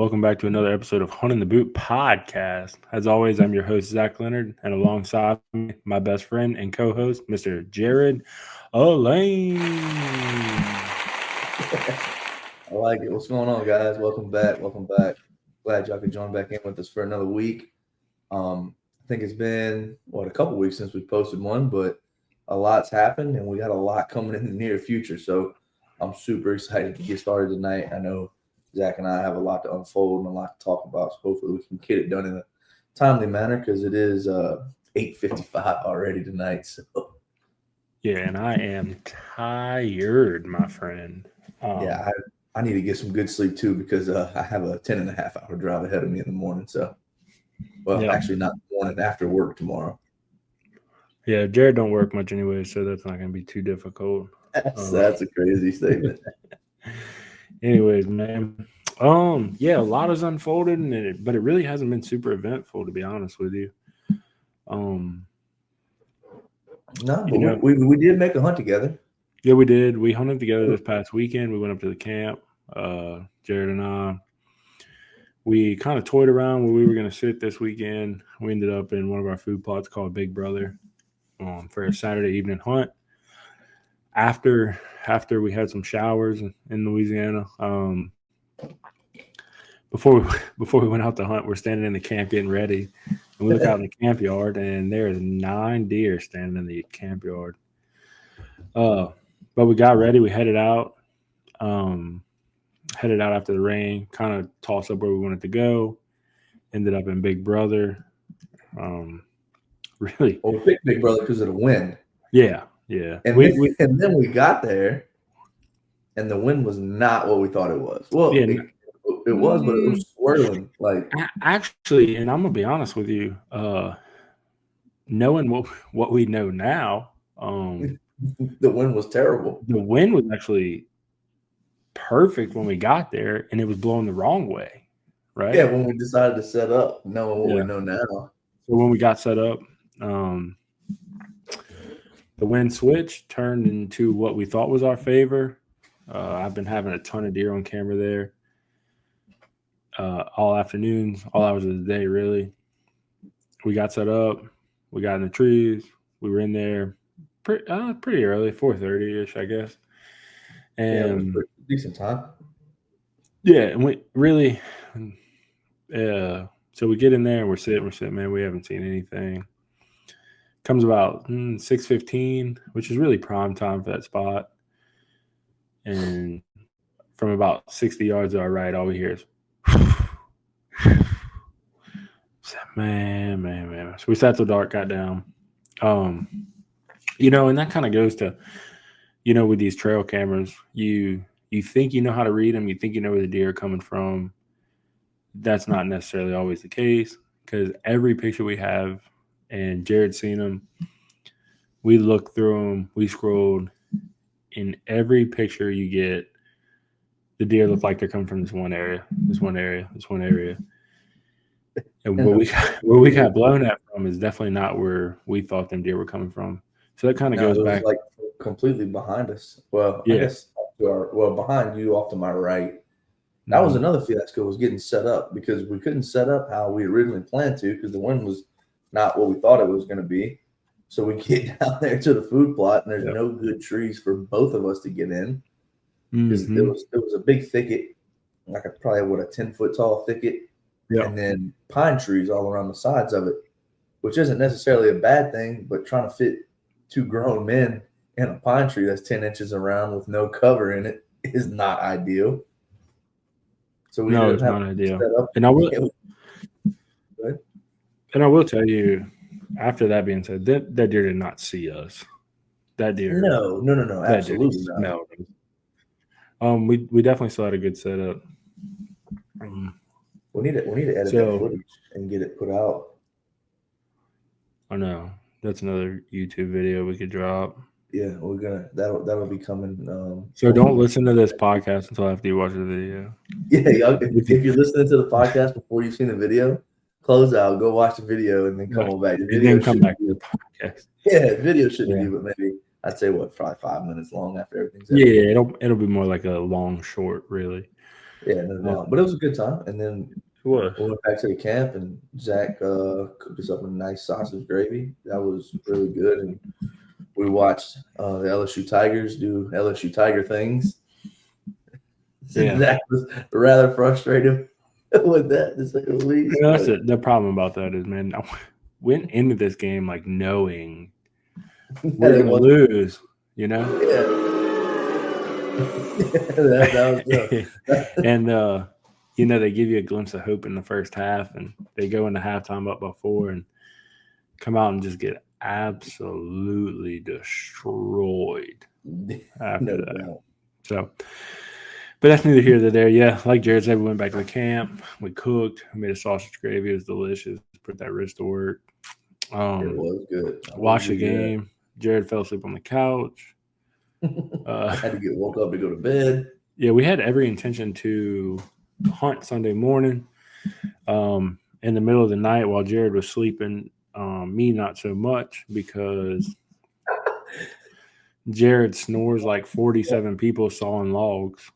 Welcome back to another episode of Huntin the Boot podcast. As always, I'm your host, Zach Leonard, and alongside me, my best friend and co host, Mr. Jared Elaine. I like it. What's going on, guys? Welcome back. Welcome back. Glad y'all could join back in with us for another week. I think it's been a couple weeks since we posted one, but a lot's happened and we got a lot coming in the near future. So I'm super excited to get started tonight. I know Zach and I have a lot to unfold and a lot to talk about. So hopefully we can get it done in a timely manner because it is 8:55 already tonight. So Yeah, and I am tired, my friend. yeah, I need to get some good sleep too because I have a 10.5 hour drive ahead of me in the morning. So, actually not the morning, after work tomorrow. Yeah, Jared don't work much anyway, so that's not going to be too difficult. That's a crazy statement. Anyways, man. Yeah, a lot has unfolded, but it really hasn't been super eventful, to be honest with you. No, but we did make a hunt together. Yeah, we did. We hunted together this past weekend. We went up to the camp. Jared and I. We kind of toyed around where we were going to sit this weekend. We ended up in one of our food plots called Big Brother for a Saturday evening hunt. After we had some showers in Louisiana, before we went out to hunt, we're standing in the camp getting ready, and we look out in the camp yard, and there's 9 deer standing in the camp yard. But we got ready. We headed out. Headed out after the rain. Kind of tossed up where we wanted to go. Ended up in Big Brother. Really. Well, we picked Big Brother because of the wind. Yeah. And then we got there, and the wind was not what we thought it was. Well, yeah, it was, but it was swirling. Like actually, and I'm gonna be honest with you, knowing what we know now, the wind was terrible. The wind was actually perfect when we got there, and it was blowing the wrong way, right? Yeah, when we decided to set up, knowing what we know now. So when we got set up, the wind switch turned into what we thought was our favor. I've been having a ton of deer on camera there all afternoons, all hours of the day, really. We got set up. We got in the trees. We were in there pretty early, 4:30-ish, I guess. And yeah, decent time. Yeah, and we really, so we get in there and we're sitting, man, we haven't seen anything. Comes about 6:15, which is really prime time for that spot. And from about 60 yards to our right, all we hear is, man. So we sat till dark, got down. And that kind of goes to, with these trail cameras, you think you know how to read them. You think you know where the deer are coming from. That's not necessarily always the case because every picture we have, and Jared's seen them, we looked through them, we scrolled. In every picture you get, the deer look like they're coming from this one area. And where we got blown at from is definitely not where we thought them deer were coming from. So that kind of goes back. Like completely behind us. Well, yeah. I guess behind you off to my right. That was another fiasco, was getting set up because we couldn't set up how we originally planned to because the wind was not what we thought it was going to be. So we get down there to the food plot, and there's no good trees for both of us to get in because there was a big thicket, like probably a 10-foot tall thicket, and then pine trees all around the sides of it, which isn't necessarily a bad thing, but trying to fit 2 grown men in a pine tree that's 10 inches around with no cover in it is not ideal. So it's not ideal. And I will tell you, after that being said, that deer did not see us. That deer. No, absolutely not. We definitely still had a good setup. We need to edit that footage and get it put out. I know. That's another YouTube video we could drop. Yeah, that'll be coming. So don't listen to this podcast until after you watch the video. Yeah, if you're listening to the podcast before you've seen the video, close out, go watch the video, and then come on back. And then come back to the podcast. Yeah, video shouldn't be, but maybe I'd say probably 5 minutes long after everything's edited. Yeah, it'll be more like a long short, really. Yeah, no doubt. But it was a good time. And then It was. we went back to the camp, and Zach cooked us up a nice sausage gravy. That was really good. And we watched the LSU Tigers do LSU Tiger things. Yeah. Zach was rather frustrated with that, to say the least. You know, that's the problem about that is, man, I went into this game like knowing we're going to lose, you know? Yeah. that was And, you know, they give you a glimpse of hope in the first half, and they go into halftime up by 4 and come out and just get absolutely destroyed after that. doubt. So, but that's neither here nor there. Yeah, like Jared said, we went back to the camp. We cooked. We made a sausage gravy. It was delicious. Put that wrist to work. It was good. Watched the game. Jared fell asleep on the couch. I had to get woke up to go to bed. Yeah, we had every intention to hunt Sunday morning. In the middle of the night while Jared was sleeping. Me not so much, because Jared snores like 47 people sawing logs.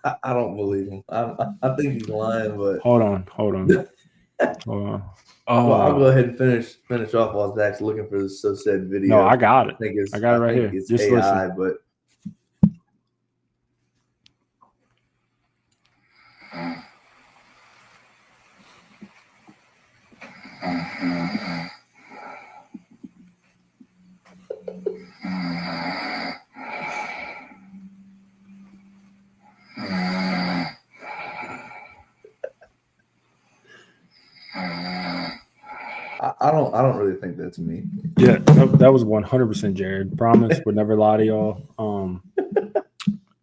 I don't believe him. I think he's lying, but hold on. Well, I'll go ahead and finish off while Zach's looking for the so said video. No, I got it. I got it right here. It's Just AI, listen. but I don't really think that's me. Yeah, that was 100% Jared. Promise, would never lie to y'all.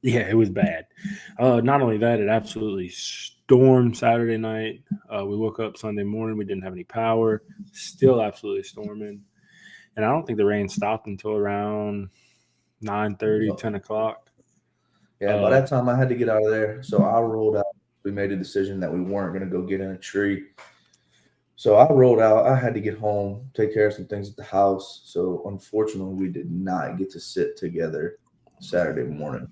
Yeah, it was bad. Not only that, it absolutely stormed Saturday night. We woke up Sunday morning. We didn't have any power. Still absolutely storming. And I don't think the rain stopped until around 9:30, 10 o'clock. Yeah, by that time I had to get out of there. So I rolled out. We made a decision that we weren't going to go get in a tree. So I rolled out. I had to get home, take care of some things at the house. So unfortunately, we did not get to sit together Saturday morning.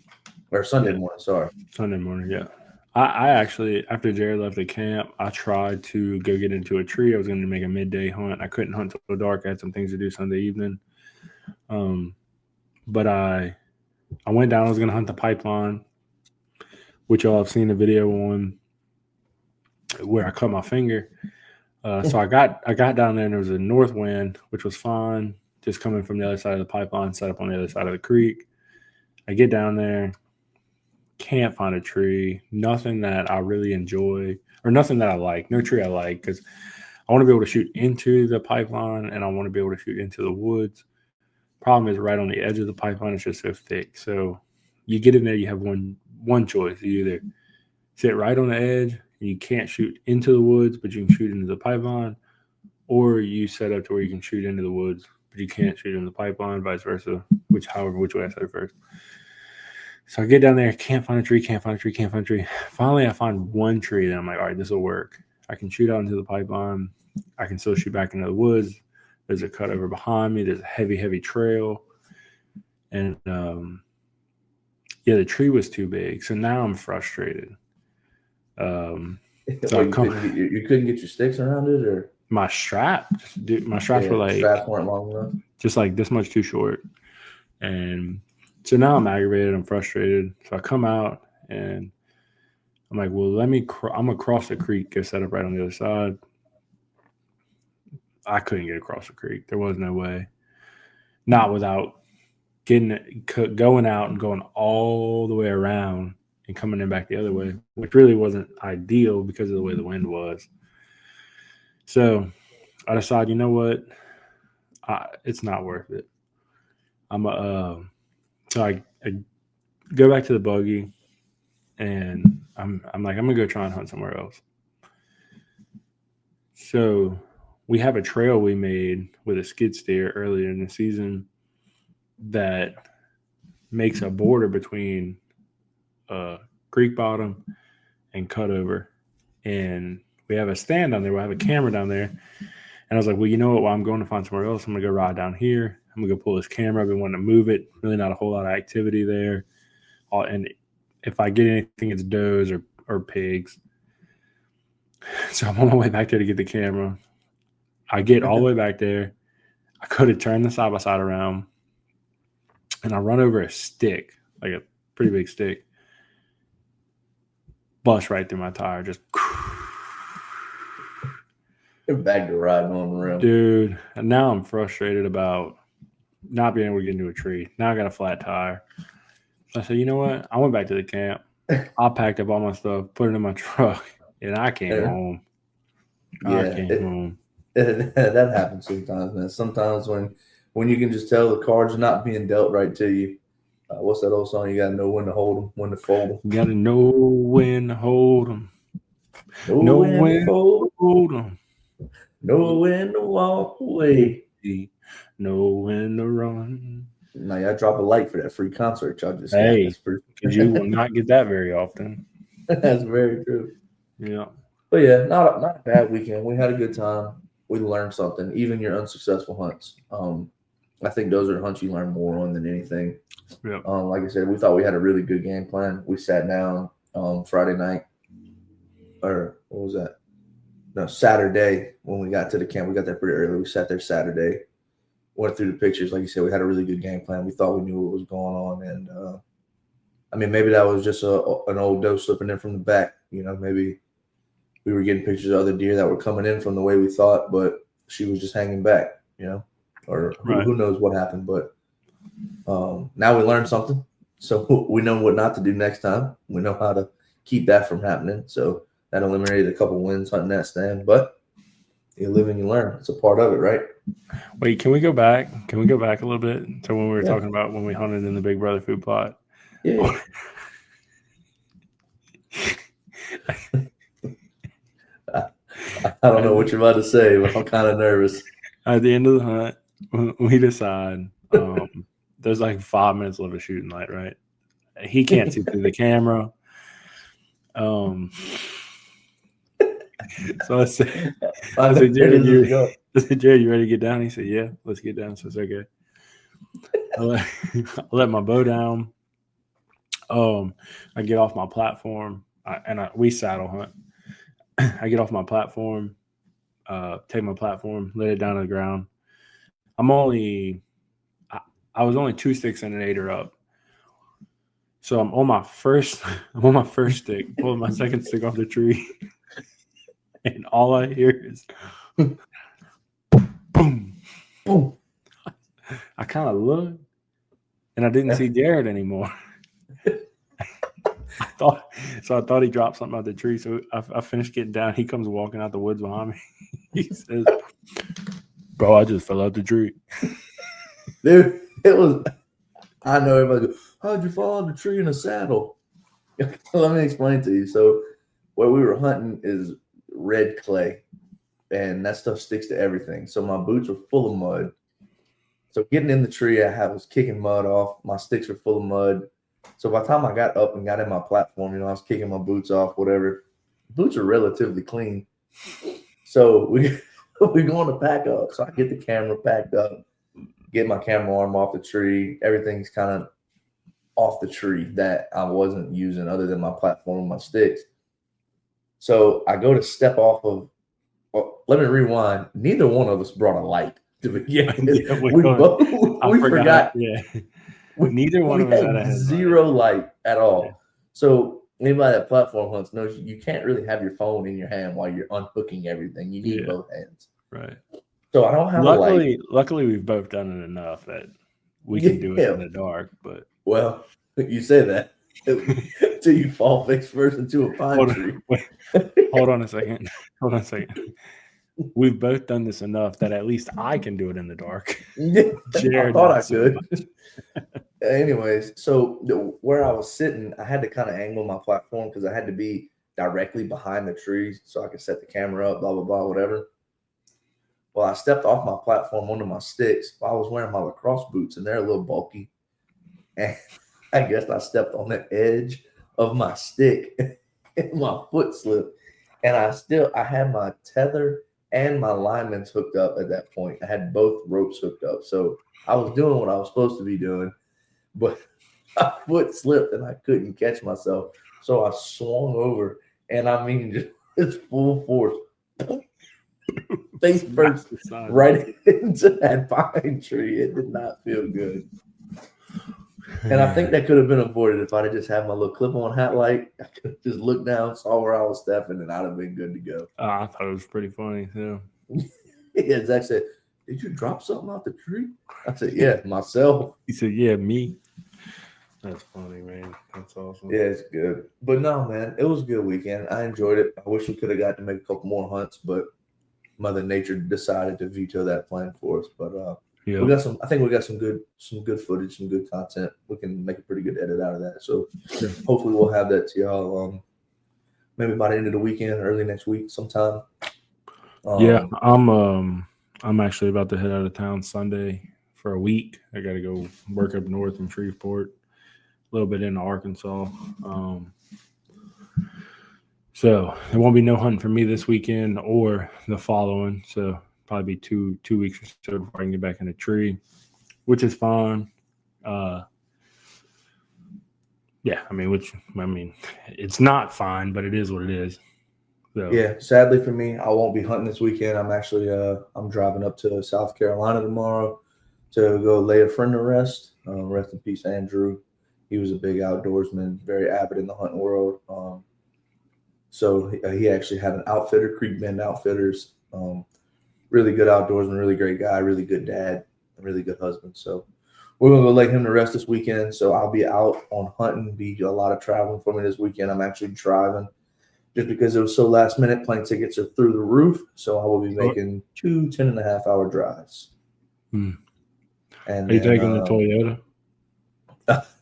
Or Sunday morning, sorry. Sunday morning, yeah. I actually, after Jared left the camp, I tried to go get into a tree. I was going to make a midday hunt. I couldn't hunt till dark. I had some things to do Sunday evening. But I went down. I was going to hunt the pipeline, which y'all have seen a video on where I cut my finger. So I got down there, and there was a north wind, which was fine, just coming from the other side of the pipeline, set up on the other side of the creek. I get down there, can't find a tree, nothing that I really enjoy, or nothing that I like, no tree I like, because I want to be able to shoot into the pipeline, and I want to be able to shoot into the woods. Problem is, right on the edge of the pipeline, it's just so thick. So you get in there, you have one choice. You either sit right on the edge, you can't shoot into the woods, but you can shoot into the pipeline, or you set up to where you can shoot into the woods, but you can't shoot in the pipeline, vice versa, which way I said it first. So I get down there, can't find a tree. Finally, I find one tree that I'm like, all right, this will work. I can shoot out into the pipeline. I can still shoot back into the woods. There's a cut over behind me. There's a heavy trail. And, the tree was too big. So now I'm frustrated. So you couldn't get your sticks around it, or my straps were like, straps weren't long enough, just like this much too short. And so now I'm aggravated, I'm frustrated. So I come out and I'm like, well, I'm gonna cross the creek, get set up right on the other side. I couldn't get across the creek. There was no way. Not without going out and going all the way around and coming in back the other way, which really wasn't ideal because of the way the wind was. So I decided, you know what? It's not worth it. So I go back to the buggy, and I'm like, I'm gonna go try and hunt somewhere else. So we have a trail we made with a skid steer earlier in the season that makes a border between creek bottom and cutover, and we have a stand down there. We'll have a camera down there, and I was like, well, you know what? While I'm going to find somewhere else, I'm gonna go ride down here. I'm gonna go pull this camera. I've been wanting to move it. Really, not a whole lot of activity there. And if I get anything, it's does or or pigs. So I'm on my way back there to get the camera. I get all the way back there. I could have turned the side by side around, and I run over a stick, like a pretty big stick. Bust right through my tire, just back to riding on the rim. Dude, and now I'm frustrated about not being able to get into a tree. Now I got a flat tire. So I said, you know what? I went back to the camp. I packed up all my stuff, put it in my truck, and I came home. I came home. That happens sometimes, man. Sometimes when you can just tell the cards are not being dealt right to you. What's that old song? You got to know when to hold them, when to fold them. You got to know when to hold them. Know when to fold them. Know when to walk away. Know when to run. Now, y'all drop a like for that free concert y'all just got. Because you will not get that very often. That's very true. Yeah. But yeah, not a bad weekend. We had a good time. We learned something. Even your unsuccessful hunts. I think those are hunts you learn more on than anything. Yeah. Like I said, we thought we had a really good game plan. We sat down Friday night, or what was that? No, Saturday when we got to the camp. We got there pretty early. We sat there Saturday, went through the pictures. Like you said, we had a really good game plan. We thought we knew what was going on, and I mean, maybe that was just an old doe slipping in from the back. You know, maybe we were getting pictures of other deer that were coming in from the way we thought, but she was just hanging back. You know, or who knows what happened, but. Now we learned something, so we know what not to do next time. We know how to keep that from happening. So that eliminated a couple wins hunting that stand, but you live and you learn. It's a part of it, right? Wait, can we go back? Can we go back a little bit to when we were talking about when we hunted in the Big Brother food plot? Yeah. I don't know what you're about to say, but I'm kind of nervous. At the end of the hunt, we decide there's like 5 minutes left of shooting light, right? He can't see through the camera. So I said, Jared, you ready to get down? He said, yeah, let's get down. So it's okay. I let my bow down. I get off my platform, we saddle hunt. I get off my platform, take my platform, lay it down to the ground. I was only 2 sticks and an 8er up. So I'm on my first stick, pulling my second stick off the tree. And all I hear is boom. Boom. I kind of looked and I didn't see Jared anymore. I thought he dropped something out the tree. So I finished getting down. He comes walking out the woods behind me. He says, bro, I just fell out the tree. Dude, it was, I know everybody goes, how'd you fall out the tree in a saddle? Let me explain to you. So where we were hunting is red clay, and that stuff sticks to everything. So my boots were full of mud. So getting in the tree, I was kicking mud off. My sticks were full of mud. So by the time I got up and got in my platform, I was kicking my boots off, whatever. Boots are relatively clean. So we're going to pack up. So I get the camera packed up, get my camera arm off the tree. Everything's kind of off the tree that I wasn't using other than my platform and my sticks. So I go to step off of, let me rewind. Neither one of us brought a light to begin with. Yeah, we forgot. Yeah. Neither one of us had a zero light at all. Yeah. So anybody that platform hunts knows you can't really have your phone in your hand while you're unhooking everything. You need both hands. Right. So I don't have a light. Luckily, we've both done it enough that we can do it in the dark. But well, you say that until you fall face first into a pine tree. Hold on a second. We've both done this enough that at least I can do it in the dark. Jared, I thought I could. Anyways, so where I was sitting, I had to kind of angle my platform because I had to be directly behind the trees so I could set the camera up, blah, blah, blah, whatever. Well, I stepped off my platform onto my sticks. I was wearing my lacrosse boots, and they're a little bulky. And I guess I stepped on the edge of my stick, and my foot slipped. And I had my tether and my lineman's hooked up at that point. I had both ropes hooked up. So I was doing what I was supposed to be doing, but my foot slipped and I couldn't catch myself. So I swung over, and I mean, just full force, face first, right into that pine tree. It did not feel good. And I think that could have been avoided if I'd have just had my little clip-on hat light. I could have just looked down, saw where I was stepping, and I'd have been good to go. I thought it was pretty funny too. Yeah, Zach said, "Did you drop something out the tree?" I said, "Yeah, myself." He said, "Yeah, me." That's funny, man. That's awesome. Yeah, it's good. But no, man, it was a good weekend. I enjoyed it. I wish we could have got to make a couple more hunts, but Mother Nature decided to veto that plan for us. But we got some. I think we got some good footage, some good content. We can make a pretty good edit out of that. So hopefully we'll have that to y'all. Maybe by the end of the weekend, early next week, sometime. Yeah, I'm actually about to head out of town Sunday for a week. I got to go work up north in Shreveport, a little bit into Arkansas. So there won't be no hunting for me this weekend or the following. So probably be two weeks or so before I can get back in the tree, which is fine. Yeah, I mean, it's not fine, but it is what it is. So. Yeah, sadly for me, I won't be hunting this weekend. I'm actually I'm driving up to South Carolina tomorrow to go lay a friend to rest. Rest in peace, Andrew. He was a big outdoorsman, very avid in the hunting world. So he actually had an outfitter, Creek Bend Outfitters. Really good outdoorsman, really great guy, really good dad, really good husband. So we're gonna go lay him to rest this weekend. So I'll be out on hunting. Be a lot of traveling for me this weekend. I'm actually driving. Just because it was so last minute, plane tickets are through the roof. So I will be making 2 10.5-hour drives. And are you taking the Toyota?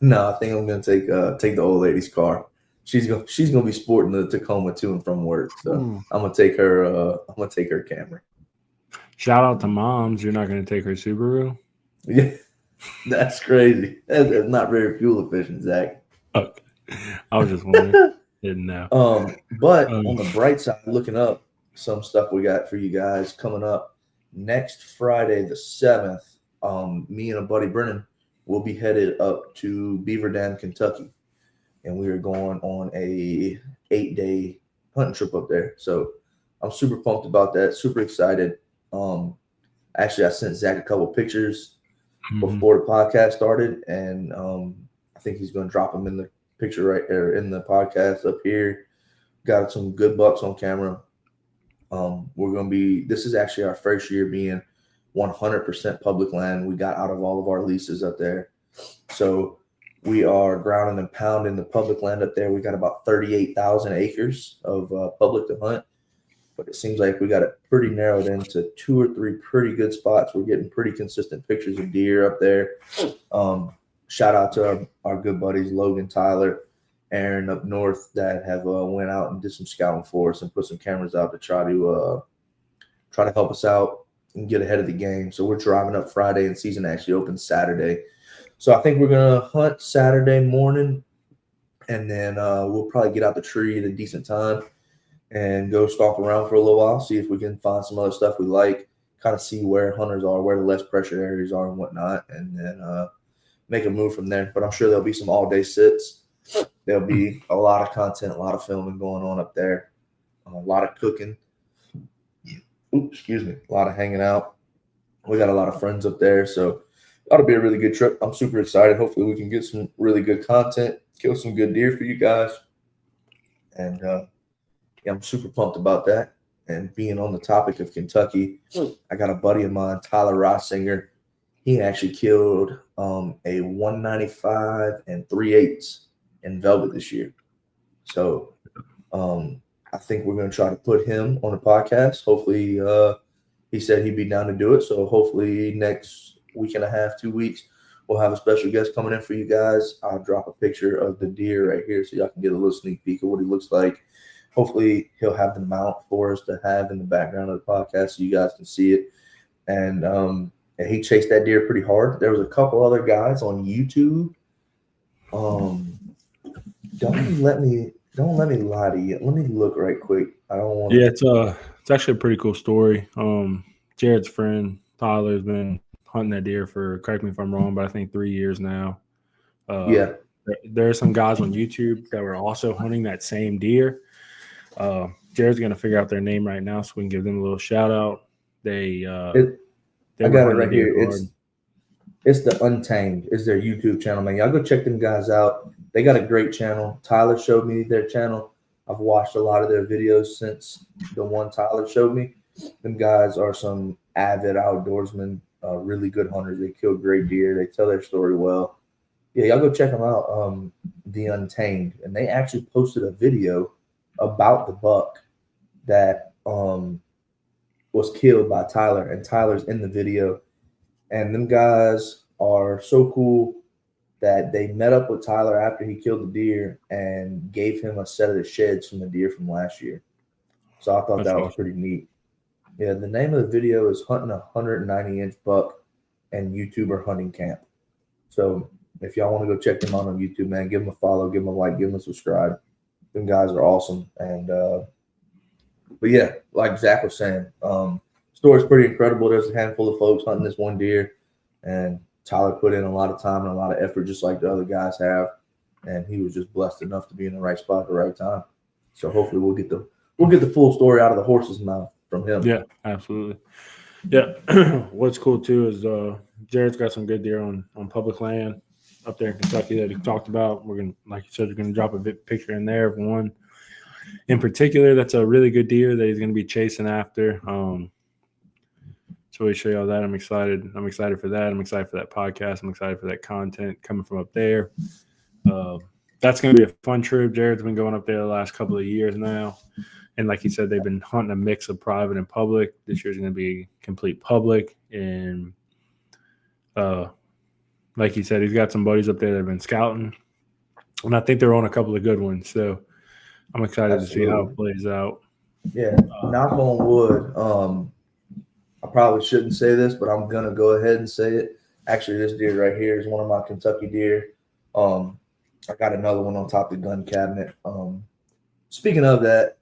No, I think I'm going to take the old lady's car. She's gonna be sporting the Tacoma to and from work. So I'm gonna take her. I'm gonna take her Camry. Shout out to moms. You're not going to take her Subaru? Yeah, that's crazy. That's not very fuel efficient, Zach. Okay. I was just wondering. Didn't know. But on the bright side, looking up some stuff we got for you guys coming up next Friday, the 7th. Me and a buddy Brennan will be headed up to Beaver Dam, Kentucky, and we are going on a 8-day hunting trip up there. So I'm super pumped about that. Super excited. Actually, I sent Zach a couple pictures before the podcast started, and I think he's going to drop them in the picture right there in the podcast up here. Got some good bucks on camera. We're going to be, this is actually our first year being 100% public land. We got out of all of our leases up there. So we are grounding and pounding the public land up there. We got about 38,000 acres of public to hunt, but it seems like we got it pretty narrowed into 2 or 3 pretty good spots. We're getting pretty consistent pictures of deer up there. Shout out to our good buddies, Logan, Tyler, Aaron up north that have went out and did some scouting for us and put some cameras out to try to help us out and get ahead of the game. So we're driving up Friday and season actually opens Saturday. So I think we're going to hunt Saturday morning, and then we'll probably get out the tree at a decent time and go stalk around for a little while, see if we can find some other stuff we like, kind of see where hunters are, where the less pressure areas are and whatnot, and then make a move from there. But I'm sure there'll be some all-day sits. There'll be a lot of content, a lot of filming going on up there, a lot of cooking. A lot of hanging out. We got a lot of friends up there, so that'll be a really good trip. I'm super excited. Hopefully we can get some really good content, kill some good deer for you guys. And yeah, I'm super pumped about that. And being on the topic of Kentucky, I got a buddy of mine, Tyler Rossinger. He actually killed a 195 and 3/8 in velvet this year. So I think we're going to try to put him on the podcast. Hopefully, he said he'd be down to do it. So hopefully next week and a half, 2 weeks, we'll have a special guest coming in for you guys. I'll drop a picture of the deer right here so y'all can get a little sneak peek of what he looks like. Hopefully he'll have the mount for us to have in the background of the podcast so you guys can see it. And he chased that deer pretty hard. There was a couple other guys on YouTube. Don't let me lie to you. Let me look right quick. I don't want. Yeah, it's actually a pretty cool story. Jared's friend Tyler's been hunting that deer for, correct me if I'm wrong, but I think 3 years now. Yeah. there are some guys on YouTube that were also hunting that same deer. Jared's going to figure out their name right now so we can give them a little shout out. They I were got it hunting right the deer here. hard. It's the Untamed. Is their YouTube channel, man. Y'all go check them guys out. They got a great channel. Tyler showed me their channel. I've watched a lot of their videos since the one Tyler showed me. Them guys are some avid outdoorsmen, really good hunters. They kill great deer. They tell their story well. Yeah, y'all go check them out. The Untamed, and they actually posted a video about the buck that was killed by Tyler, and Tyler's in the video. And them guys are so cool that they met up with Tyler after he killed the deer and gave him a set of the sheds from the deer from last year. So I thought That's that was awesome. pretty neat. Yeah, the name of the video is Hunting a 190-inch buck and YouTuber hunting camp. So if y'all want to go check them out on YouTube, man, give them a follow, give them a like, give them a subscribe. Them guys are awesome. And but yeah, like Zach was saying, story's pretty incredible. There's a handful of folks hunting this one deer, and Tyler put in a lot of time and a lot of effort, just like the other guys have. And he was just blessed enough to be in the right spot at the right time. So hopefully we'll get the full story out of the horse's mouth from him. Yeah, absolutely. Yeah. What's cool too is Jared's got some good deer on public land up there in Kentucky that he talked about. We're gonna, like you said, we're gonna drop a picture in there of one in particular that's a really good deer that he's gonna be chasing after. So we show y'all that. I'm excited. I'm excited for that. I'm excited for that podcast. I'm excited for that content coming from up there. That's going to be a fun trip. Jared's been going up there the last couple of years now. And like he said, they've been hunting a mix of private and public. This year's going to be complete public. And like he said, he's got some buddies up there that have been scouting. And I think they're on a couple of good ones. So I'm excited to see how it plays out. Yeah, knock on wood. I probably shouldn't say this, but I'm going to go ahead and say it. Actually, this deer right here is one of my Kentucky deer. I got another one on top of the gun cabinet. Speaking of that,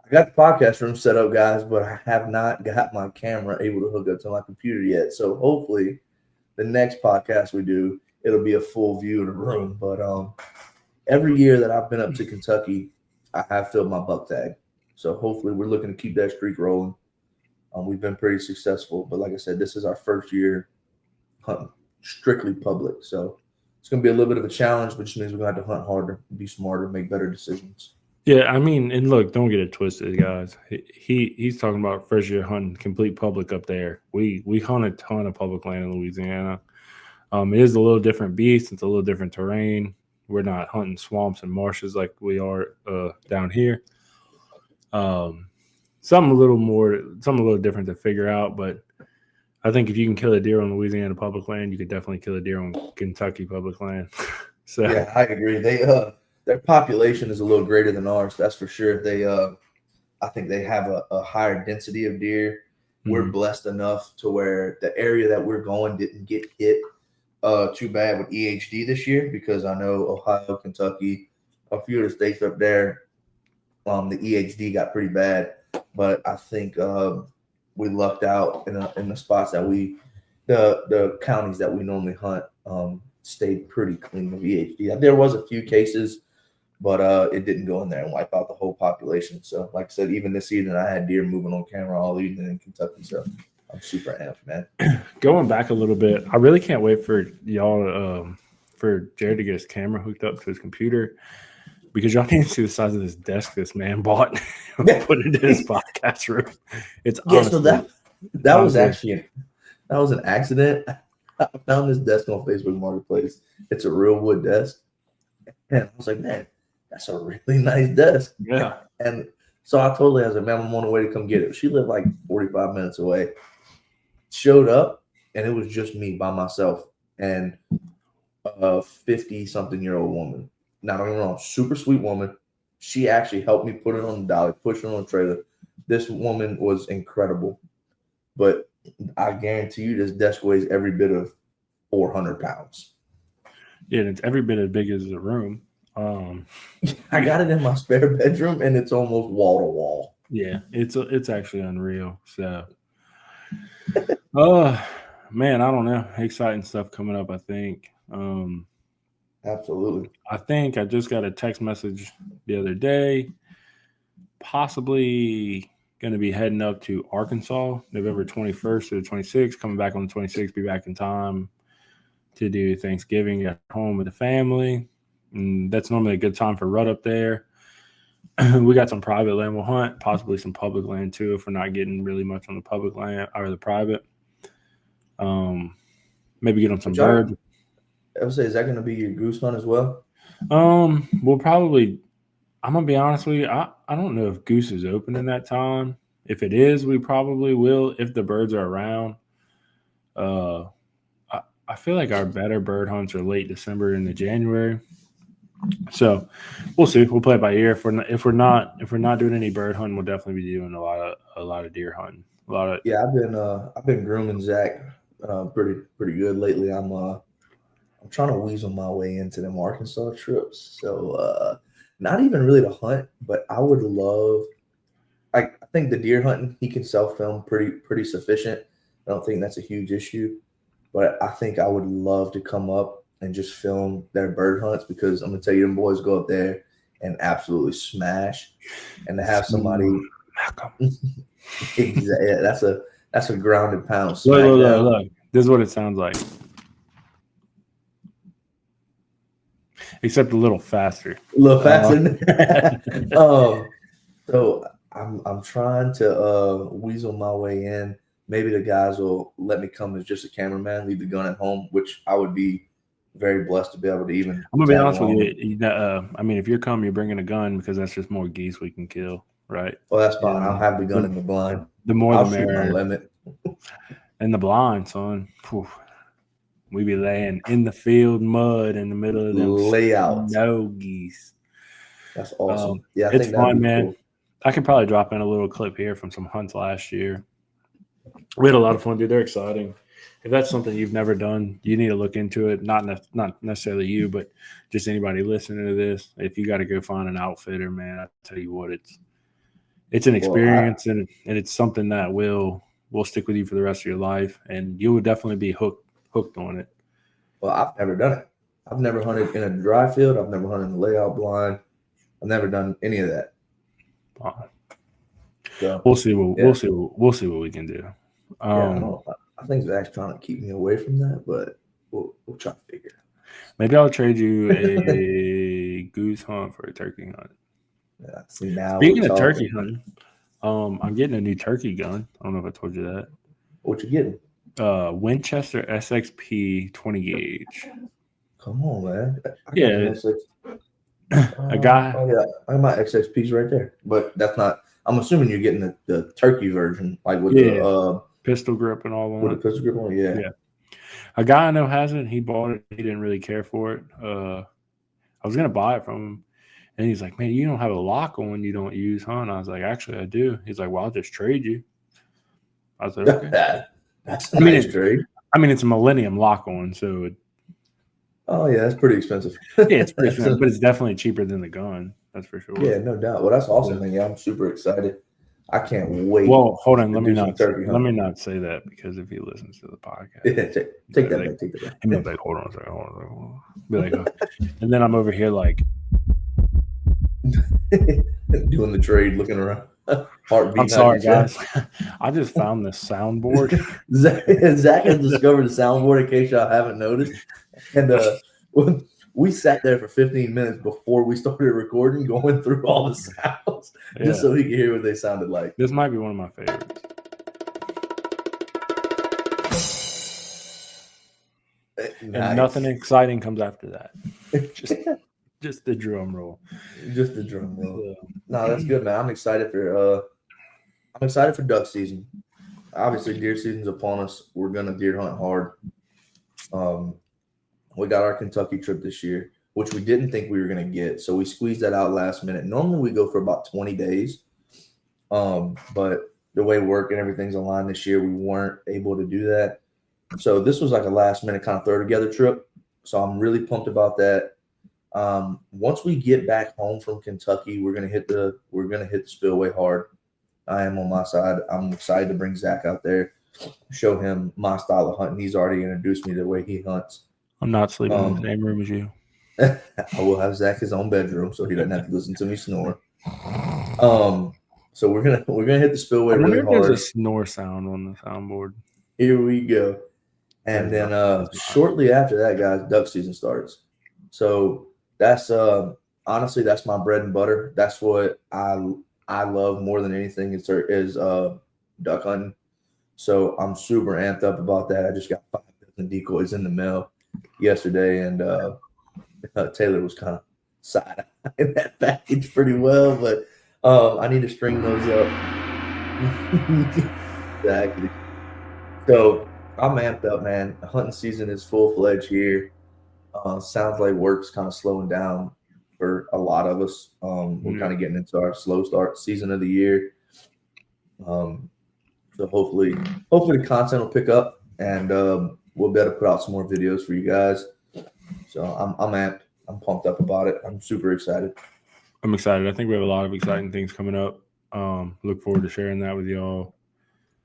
I got the podcast room set up, guys, but I have not got my camera able to hook up to my computer yet. So hopefully the next podcast we do, it'll be a full view of the room. But every year that I've been up to Kentucky, I have filled my buck tag. So hopefully we're looking to keep that streak rolling. We've been pretty successful, but like I said, this is our first year hunting strictly public. So it's going to be a little bit of a challenge, which means we're going to have to hunt harder, be smarter, make better decisions. Yeah, I mean, and look, don't get it twisted, guys. He's talking about first year hunting complete public up there. We hunt a ton of public land in Louisiana. It is a little different beast. It's a little different terrain. We're not hunting swamps and marshes like we are down here. Something a little different to figure out, but I think if you can kill a deer on Louisiana public land, you could definitely kill a deer on Kentucky public land. So yeah, I agree. They their population is a little greater than ours, that's for sure. They I think they have a higher density of deer. We're blessed enough to where the area that we're going didn't get hit too bad with EHD this year, because I know Ohio, Kentucky, a few of the states up there, the EHD got pretty bad. But I think we lucked out in the spots that the counties that we normally hunt stayed pretty clean of EHD. There was a few cases, but it didn't go in there and wipe out the whole population. So like I said, even this evening I had deer moving on camera all evening in Kentucky. So I'm super amped, man. Going back a little bit, I really can't wait for y'all for Jared to get his camera hooked up to his computer, because y'all need to see the size of this desk this man bought and put into his podcast room. It's honestly, so that was actually an accident. I found this desk on Facebook Marketplace. It's a real wood desk, and I was like, man, that's a really nice desk. Yeah. And so I told her, I was like, man, I'm on the way to come get it. She lived like 45 minutes away. Showed up, and it was just me by myself and a 50-something-year-old woman. Now, don't get me wrong, super sweet woman. She actually helped me put it on the dolly, push it on the trailer. This woman was incredible. But I guarantee you this desk weighs every bit of 400 pounds. Yeah, and it's every bit as big as the room. I got it in my spare bedroom, and it's almost wall to wall. Yeah, it's actually unreal. So, man, I don't know. Exciting stuff coming up, I think. Absolutely. I think I just got a text message the other day, possibly going to be heading up to Arkansas, November 21st to the 26th, coming back on the 26th, be back in time to do Thanksgiving at home with the family. And that's normally a good time for rut up there. We got some private land we'll hunt, possibly some public land too, if we're not getting really much on the public land or the private. Maybe get on some birds. I would say, is that going to be your goose hunt as well? We'll probably. I'm gonna be honest with you. I don't know if goose is open in that time. If it is, we probably will if the birds are around. I feel like our better bird hunts are late December into January. So we'll see. We'll play it by ear. If we're not doing any bird hunting, we'll definitely be doing a lot of deer hunting. A lot of I've been grooming Zach pretty good lately. I'm trying to weasel my way into them Arkansas trips. So not even really to hunt, but I would love. I think the deer hunting he can self film pretty sufficient. I don't think that's a huge issue, but I think I would love to come up and just film their bird hunts because I'm gonna tell you, them boys go up there and absolutely smash, and to have somebody. Exactly, yeah, that's a grounded pound smackdown. Look. This is what it sounds like. Except a little faster. A little faster. So I'm trying to weasel my way in. Maybe the guys will let me come as just a cameraman, leave the gun at home, which I would be very blessed to be able to even. I'm gonna be honest with you. I mean, if you're coming, you're bringing a gun because that's just more geese we can kill, right? Well, that's fine. I'll have the gun in the blind. The more I'll the shoot merrier. my limit. In the blind, son. We be laying in the field mud in the middle of them layout. No geese. That's awesome. Yeah, it's fun, man. Cool. I could probably drop in a little clip here from some hunts last year. We had a lot of fun, dude. They're exciting. If that's something you've never done, you need to look into it. Not necessarily you, but just anybody listening to this. If you got to go find an outfitter, man, I tell you what, it's an experience, and it's something that will stick with you for the rest of your life, and you will definitely be hooked on it. Well, I've never done it. I've never hunted in a dry field. I've never hunted in the layout blind. I've never done any of that. So, we'll see what we can do. I think Zach's trying to keep me away from that, but we'll try to figure it out. Maybe I'll trade you a goose hunt for a turkey hunt. Yeah, see, now speaking of turkey hunting, I'm getting a new turkey gun. I don't know if I told you that. What you getting? Winchester SXP 20 gauge. Come on, man. A guy. Oh yeah, I got my XXPs right there. But that's not. I'm assuming you're getting the turkey version, like with the pistol grip and all that. With the pistol grip on, yeah. A guy I know has it. He bought it. He didn't really care for it. I was gonna buy it from him, and he's like, "Man, you don't have a lock on when you don't use, huh?" And I was like, "Actually, I do." He's like, "Well, I'll just trade you." I was like, "Okay." That's a nice trade. I mean, it's a Millennium lock on, so. Oh yeah, that's pretty expensive. Yeah, it's pretty expensive, but it's definitely cheaper than the gun. That's for sure. Yeah, no doubt. Well, that's awesome, man. Yeah, I'm super excited. I can't wait. Well, hold on. Let me not say that because if he listens to the podcast, take that back. He might be like, hold on a second. Be like, and then I'm over here like doing the trade, looking around. Heartbeat. I'm sorry, guys. I just found this soundboard. Zach has discovered the soundboard, in case y'all haven't noticed. And we sat there for 15 minutes before we started recording, going through all the sounds, just so he could hear what they sounded like. This might be one of my favorites. Nice. And nothing exciting comes after that. Just the drum roll. Just the drum roll. No, that's good, man. I'm excited for duck season. Obviously, deer season's upon us. We're gonna deer hunt hard. We got our Kentucky trip this year, which we didn't think we were gonna get, so we squeezed that out last minute. Normally, we go for about 20 days, but the way work and everything's aligned this year, we weren't able to do that. So this was like a last minute kind of throw together trip. So I'm really pumped about that. Once we get back home from Kentucky, we're gonna hit the spillway hard. I am on my side. I'm excited to bring Zach out there, show him my style of hunting. He's already introduced me to the way he hunts. I'm not sleeping in the same room as you. I will have Zach his own bedroom so he doesn't have to listen to me snore. So we're gonna hit the spillway I wonder really if there's a hard. snore sound on the soundboard. Here we go. And then shortly after that, guys, duck season starts. So that's honestly that's my bread and butter. That's what I love more than anything is duck hunting. So I'm super amped up about that. I just got 5 dozen decoys in the mail yesterday, and Taylor was kind of side eyeing that package pretty well, but I need to string those up. Exactly. So I'm amped up, man. Hunting season is full fledged here. Sounds like work's kind of slowing down for a lot of us. We're kind of getting into our slow start season of the year. So hopefully the content will pick up, and we'll be able to put out some more videos for you guys. So I'm amped. I'm pumped up about it. I'm super excited. I'm excited. I think we have a lot of exciting things coming up. Look forward to sharing that with y'all.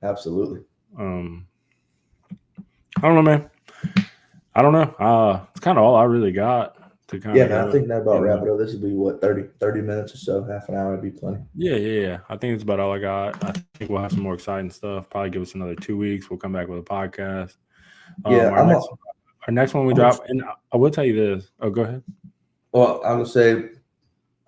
Absolutely. I don't know, man. I don't know. It's kind of all I really got to kind Yeah, of man, I think that about wrap it up. This will be what 30 minutes or so, half an hour would be plenty. Yeah. I think it's about all I got. I think we'll have some more exciting stuff. Probably give us another 2 weeks. We'll come back with a podcast. Yeah, our next one we drop, and I will tell you this. Oh, go ahead. Well, I would say,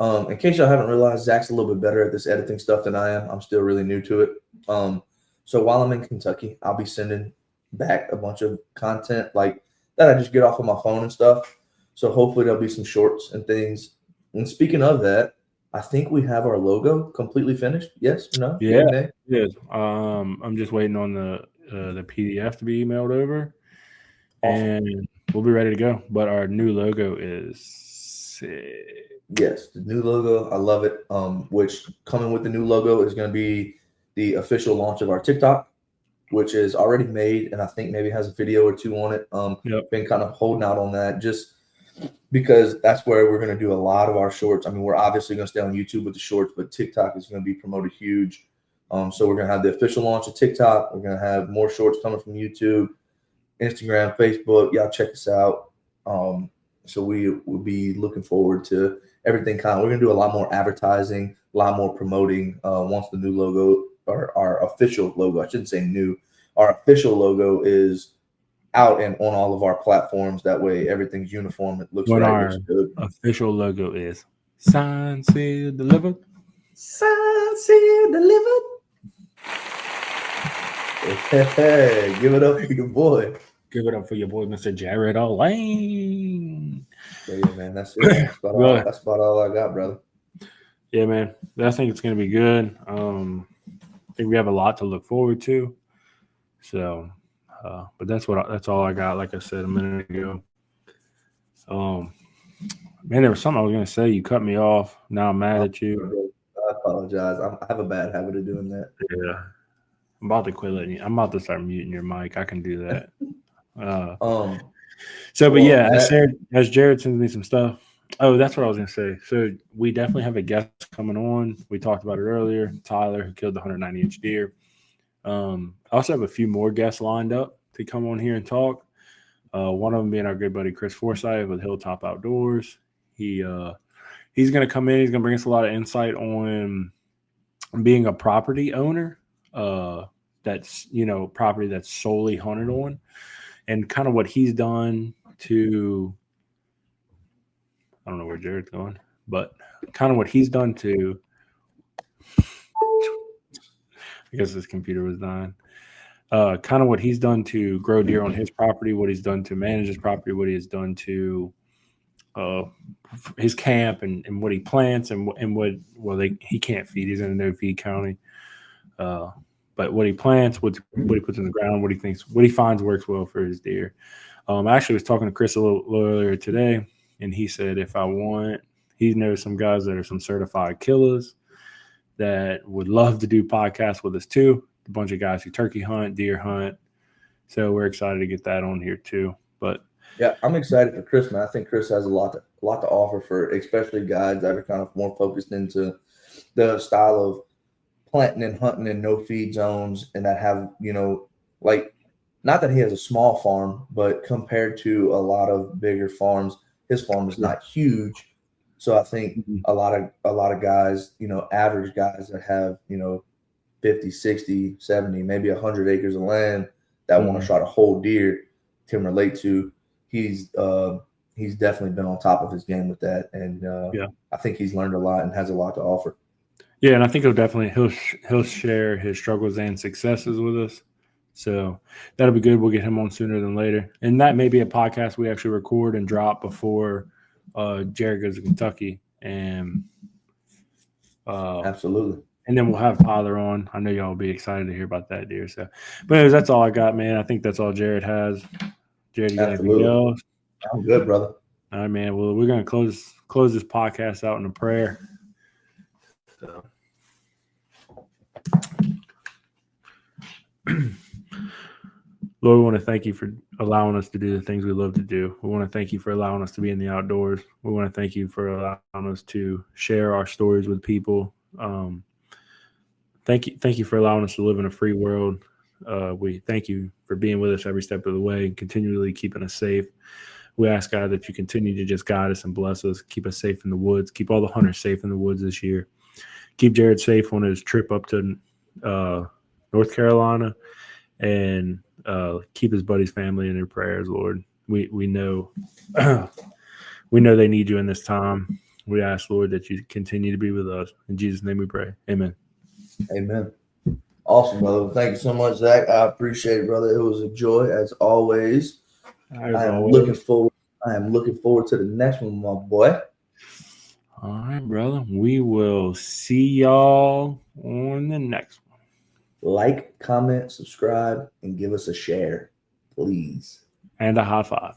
in case y'all haven't realized, Zach's a little bit better at this editing stuff than I am. I'm still really new to it. So while I'm in Kentucky, I'll be sending back a bunch of content like that I just get off of my phone and stuff. So hopefully there'll be some shorts and things. And speaking of that, I think we have our logo completely finished. Yes or no? Yeah, it is. I'm just waiting on the PDF to be emailed over, awesome. And we'll be ready to go. But our new logo is sick. Yes, the new logo. I love it. Which coming with the new logo is going to be the official launch of our TikTok, which is already made, and I think maybe has a video or two on it. Been kind of holding out on that just because that's where we're going to do a lot of our shorts. I mean, we're obviously going to stay on YouTube with the shorts, but TikTok is going to be promoted huge. So we're going to have the official launch of TikTok. We're going to have more shorts coming from YouTube, Instagram, Facebook. Y'all check us out. So we will be looking forward to everything. We're going to do a lot more advertising, a lot more promoting once the new logo, or our official logo, I shouldn't say new, our official logo is out and on all of our platforms. That way everything's uniform. It looks right. Looks good. Official logo is signed, sealed, delivered. Signed, sealed, delivered. Hey, give it up for your boy. Give it up for your boy, Mr. Jared Lane. Yeah, man, that's it. That's about all I got, brother. Yeah, man. I think it's going to be good. I think we have a lot to look forward to. So, but that's all I got. Like I said a minute ago. Man, there was something I was going to say. You cut me off. Now I'm mad at you. I apologize. I have a bad habit of doing that. Yeah. I'm about to quit letting you. I'm about to start muting your mic. I can do that. As Jared sends me some stuff. Oh, that's what I was going to say. So we definitely have a guest coming on. We talked about it earlier. Tyler, who killed the 190-inch deer. I also have a few more guests lined up to come on here and talk. One of them being our good buddy Chris Forsyth with Hilltop Outdoors. He's going to come in. He's going to bring us a lot of insight on being a property owner. That's property that's solely hunted on, and kind of what he's done to. I don't know where Jared's going, but kind of what he's done to. I guess his computer was dying. Kind of what he's done to grow deer on his property, what he's done to manage his property, what he has done to his camp, and what he plants, and he can't feed. He's in a no-feed county. But what he plants, what he puts in the ground, what he finds works well for his deer. I actually was talking to Chris a little earlier today, and he said he knows some guys that are some certified killers that would love to do podcasts with us too. A bunch of guys who turkey hunt, deer hunt. So we're excited to get that on here too. But yeah, I'm excited for Chris, man. I think Chris has a lot to offer for especially guys that are kind of more focused into the style of planting and hunting in no feed zones, and that have, like, not that he has a small farm, but compared to a lot of bigger farms, his farm is not huge. So I think a lot of guys, average guys that have, 50, 60, 70, maybe 100 acres of land that want to try to hold deer can relate to. He's definitely been on top of his game with that, and I think he's learned a lot and has a lot to offer. Yeah, and I think he'll share his struggles and successes with us. So that'll be good. We'll get him on sooner than later, and that may be a podcast we actually record and drop before Jared goes to Kentucky, and absolutely. And then we'll have Tyler on. I know y'all will be excited to hear about that deer. So, but anyways, that's all I got, man. I think that's all Jared has. Jared, you got anything else? I'm good, brother. All right, man. Well, we're gonna close this podcast out in a prayer. So. Lord, we want to thank you for allowing us to do the things we love to do. We want to thank you for allowing us to be in the outdoors. We want to thank you for allowing us to share our stories with people. Thank you for allowing us to live in a free world. We thank you for being with us every step of the way and continually keeping us safe. We ask, God, that you continue to just guide us and bless us, keep us safe in the woods, keep all the hunters safe in the woods this year. Keep Jared safe on his trip up to North Carolina, and keep his buddy's family in your prayers, Lord. We know we know they need you in this time. We ask, Lord, that you continue to be with us. In Jesus' name we pray. Amen. Amen. Awesome, brother. Thank you so much, Zach. I appreciate it, brother. It was a joy as always. I am looking forward to the next one, my boy. All right, brother. We will see y'all on the next one. Like, comment, subscribe, and give us a share, please. And a high five.